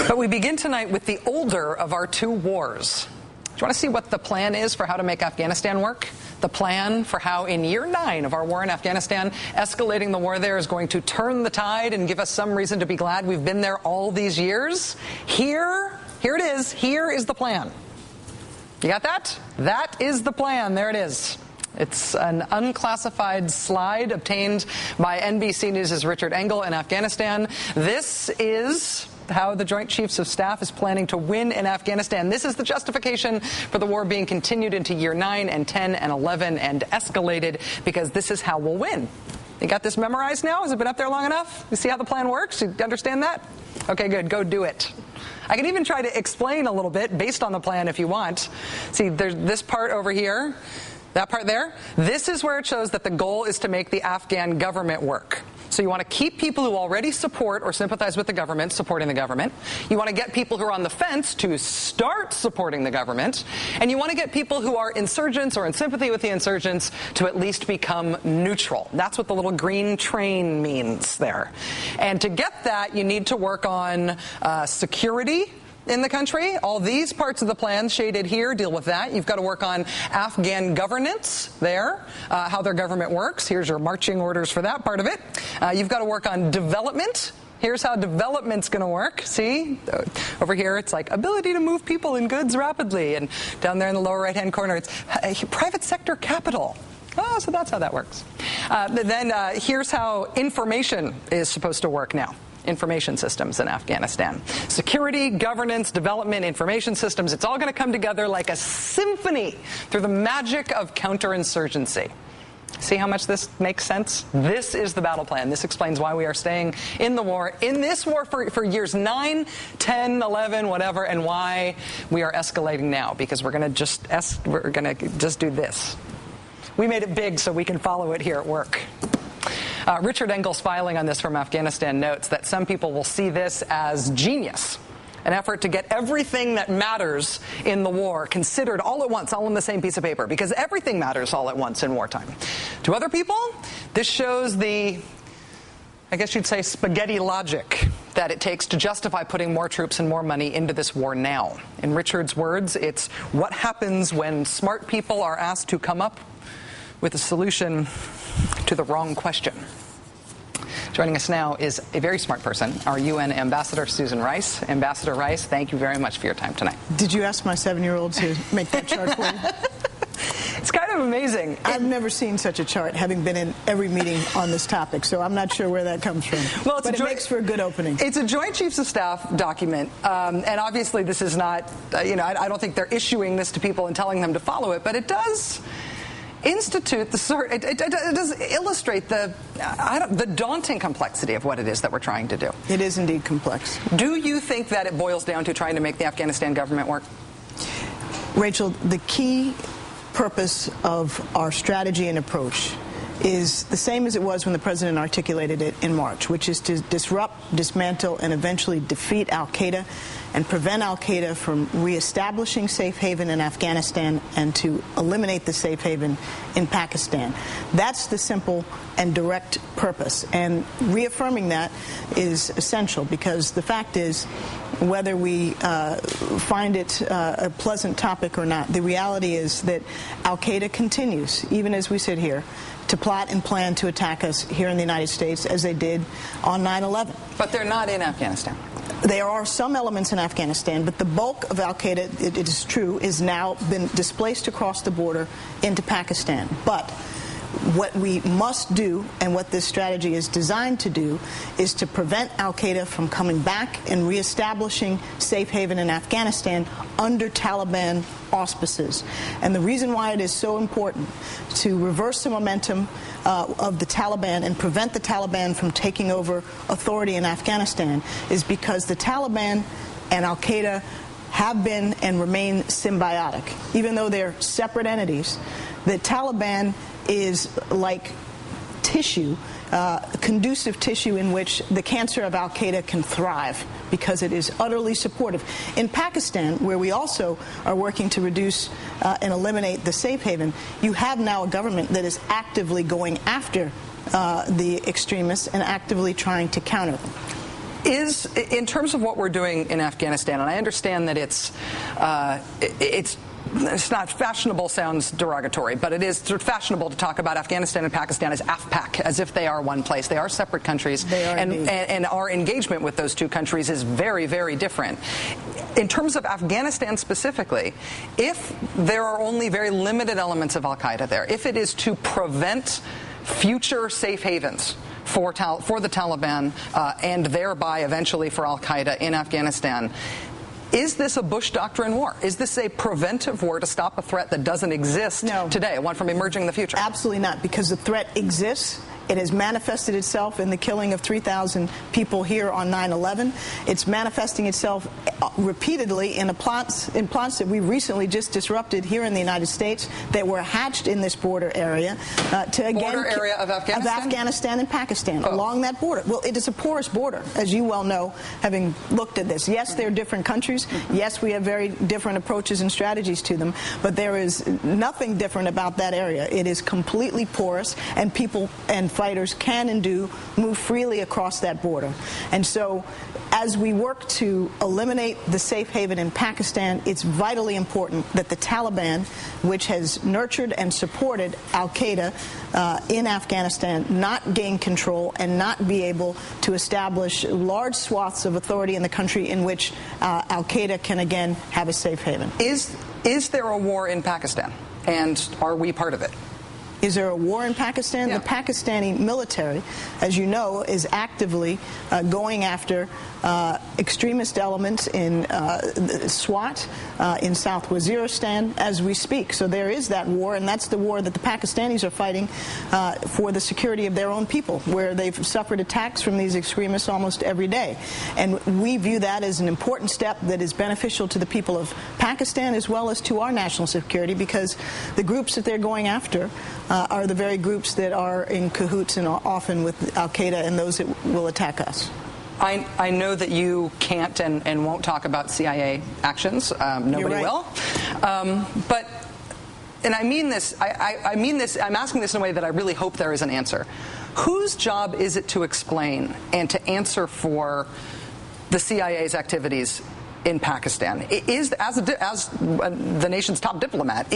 But we begin tonight with the older of our two wars. Do you want to see what the plan is for how to make Afghanistan work? The plan for how in year 9 of our war in Afghanistan, escalating the war there is going to turn the tide and give us some reason to be glad we've been there all these years. Here it is. Here is the plan. You got that? That is the plan. There it is. It's an unclassified slide obtained by NBC News' Richard Engel in Afghanistan. This is how the Joint Chiefs of Staff is planning to win in Afghanistan. This is the justification for the war being continued into year 9 and 10 and 11 and escalated, because this is how we'll win. You got this memorized now? Has it been up there long enough? You see how the plan works? You understand that? Okay, good. Go do it. I can even try to explain a little bit based on the plan if you want. See, there's this part over here. That part there, this is where it shows that the goal is to make the Afghan government work. So you want to keep people who already support or sympathize with the government supporting the government. You want to get people who are on the fence to start supporting the government. And you want to get people who are insurgents or in sympathy with the insurgents to at least become neutral. That's what the little green train means there. And to get that, you need to work on security in the country. All these parts of the plan shaded here deal with that. You've got to work on Afghan governance there, how their government works. Here's your marching orders for that part of it. You've got to work on development. Here's how development's going to work. See? Over here, it's like ability to move people and goods rapidly. And down there in the lower right-hand corner, it's private sector capital. Oh, so that's how that works. Then here's how information is supposed to work now. Information systems in Afghanistan. Security, governance, development, information systems, it's all going to come together like a symphony through the magic of counterinsurgency. See how much this makes sense? This is the battle plan. This explains why we are staying in the war, in this war for years 9, 10, 11, whatever, and why we are escalating now, because we're going to just do this. We made it big so we can follow it here at work. Richard Engel's filing on this from Afghanistan notes that some people will see this as genius, an effort to get everything that matters in the war considered all at once, all on the same piece of paper, because everything matters all at once in wartime. To other people, this shows the, I guess you'd say, spaghetti logic that it takes to justify putting more troops and more money into this war now. In Richard's words, it's what happens when smart people are asked to come up with a solution to the wrong question. Joining us now is a very smart person, our UN Ambassador, Susan Rice. Ambassador Rice, thank you very much for your time tonight. Did you ask my 7-year-old to make that chart for you? It's kind of amazing. I've never seen such a chart, having been in every meeting on this topic, so I'm not sure where that comes from. Well, but it makes for a good opening. It's a Joint Chiefs of Staff document, and obviously this is not, I don't think they're issuing this to people and telling them to follow it, but it does institute the sort. It does illustrate the daunting complexity of what it is that we're trying to do. It is indeed complex. Do you think that it boils down to trying to make the Afghanistan government work? Rachel, the key purpose of our strategy and approach is the same as it was when the president articulated it in March, which is to disrupt, dismantle, and eventually defeat al-Qaeda and prevent al-Qaeda from reestablishing safe haven in Afghanistan and to eliminate the safe haven in Pakistan. That's the simple and direct purpose. And reaffirming that is essential, because the fact is, whether we find it a pleasant topic or not, the reality is that al-Qaeda continues, even as we sit here, to plot and plan to attack us here in the United States, as they did on 9/11. But they're not in Afghanistan. There are some elements in Afghanistan, but the bulk of al-Qaeda, it is true, is now been displaced across the border into Pakistan. But what we must do, and what this strategy is designed to do, is to prevent al-Qaeda from coming back and reestablishing safe haven in Afghanistan under Taliban auspices. And the reason why it is so important to reverse the momentum of the Taliban and prevent the Taliban from taking over authority in Afghanistan is because the Taliban and al-Qaeda have been and remain symbiotic. Even though they're separate entities, the Taliban is like tissue, conducive tissue in which the cancer of al-Qaeda can thrive, because it is utterly supportive. In Pakistan, where we also are working to reduce and eliminate the safe haven, you have now a government that is actively going after the extremists and actively trying to counter them. In terms of what we're doing in Afghanistan, and I understand that it's not fashionable, sounds derogatory, but it is sort of fashionable to talk about Afghanistan and Pakistan as AFPAC, as if they are one place. They are separate countries, and our engagement with those two countries is very, very different. In terms of Afghanistan specifically, if there are only very limited elements of al-Qaeda there, if it is to prevent future safe havens for the Taliban and thereby eventually for al-Qaeda in Afghanistan, is this a Bush doctrine war? Is this a preventive war to stop a threat that doesn't exist today, one from emerging in the future? Absolutely not, because the threat exists. It has manifested itself in the killing of 3,000 people here on 9/11. It's manifesting itself repeatedly in plots that we recently just disrupted here in the United States that were hatched in this border area to again area of Afghanistan and Pakistan along that border. Well, it is a porous border, as you well know, having looked at this. Yes, they're different countries. Yes, we have very different approaches and strategies to them, but there is nothing different about that area. It is completely porous, and people and fighters can and do move freely across that border. And so as we work to eliminate the safe haven in Pakistan, it's vitally important that the Taliban, which has nurtured and supported al-Qaeda in Afghanistan, not gain control and not be able to establish large swaths of authority in the country in which al-Qaeda can again have a safe haven. Is there a war in Pakistan, and are we part of it? Is there a war in Pakistan? Yeah. The Pakistani military, as you know, is actively going after extremist elements in Swat, in South Waziristan, as we speak. So there is that war, and that's the war that the Pakistanis are fighting for the security of their own people, where they've suffered attacks from these extremists almost every day. And we view that as an important step that is beneficial to the people of Pakistan as well as to our national security, because the groups that they're going after are the very groups that are in cahoots and often with al-Qaeda and those that will attack us. I know that you can't and won't talk about CIA actions. Nobody will. But, and I mean this, I'm asking this in a way that I really hope there is an answer. Whose job is it to explain and to answer for the CIA's activities in Pakistan? As the nation's top diplomat,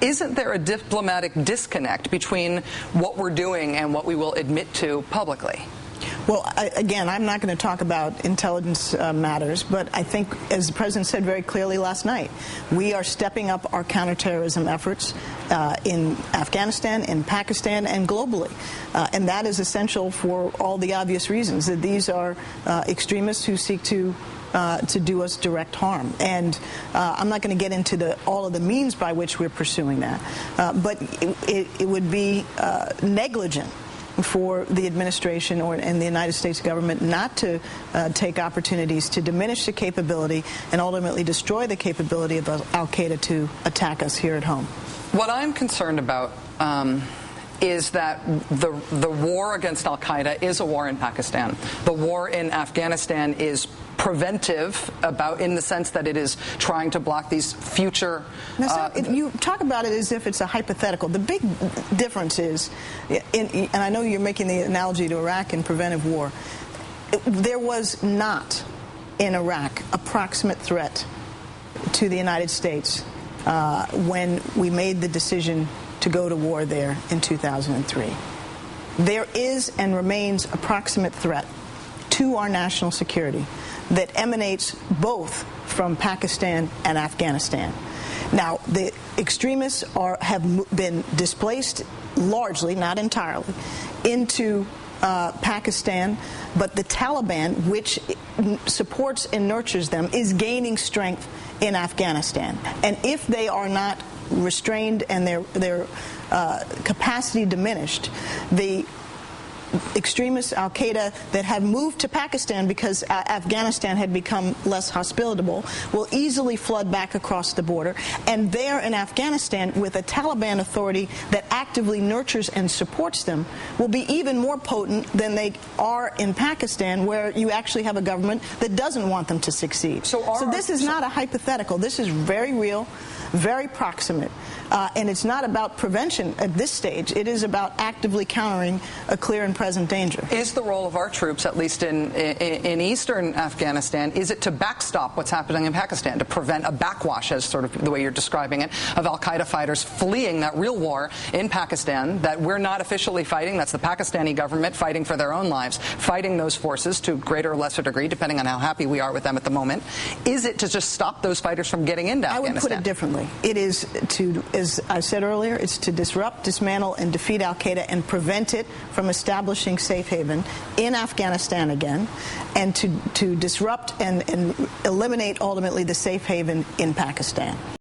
isn't there a diplomatic disconnect between what we're doing and what we will admit to publicly? Well, again, I'm not going to talk about intelligence matters, but I think, as the President said very clearly last night, we are stepping up our counterterrorism efforts in Afghanistan, in Pakistan, and globally. And that is essential for all the obvious reasons, that these are extremists who seek to do us direct harm. And I'm not going to get into all of the means by which we're pursuing that. But it would be negligent for the administration and the United States government not to take opportunities to diminish the capability and ultimately destroy the capability of al-Qaeda to attack us here at home. What I'm concerned about is that the war against al-Qaeda is a war in Pakistan. The war in Afghanistan is preventive in the sense that it is trying to block these future... Now, if you talk about it as if it's a hypothetical. The big difference is, and I know you're making the analogy to Iraq and preventive war, there was not in Iraq a proximate threat to the United States when we made the decision to go to war there in 2003. There is and remains a proximate threat to our national security that emanates both from Pakistan and Afghanistan. Now, the extremists have been displaced largely, not entirely, into Pakistan, but the Taliban, which supports and nurtures them, is gaining strength in Afghanistan. And if they are not restrained and their capacity diminished, the extremists, al-Qaeda, that have moved to Pakistan because Afghanistan had become less hospitable will easily flood back across the border. And there in Afghanistan, with a Taliban authority that actively nurtures and supports them, will be even more potent than they are in Pakistan, where you actually have a government that doesn't want them to succeed. So this is not a hypothetical. This is very real, very proximate. And it's not about prevention at this stage. It is about actively countering a clear and present present danger. Is the role of our troops, at least in eastern Afghanistan, is it to backstop what's happening in Pakistan, to prevent a backwash, as sort of the way you're describing it, of al-Qaeda fighters fleeing that real war in Pakistan that we're not officially fighting? That's the Pakistani government fighting for their own lives, fighting those forces to greater or lesser degree, depending on how happy we are with them at the moment. Is it to just stop those fighters from getting into Afghanistan? I would put it differently. It is to, as I said earlier, it's to disrupt, dismantle, and defeat al-Qaeda and prevent it from establishing safe haven in Afghanistan again, and to disrupt and eliminate ultimately the safe haven in Pakistan.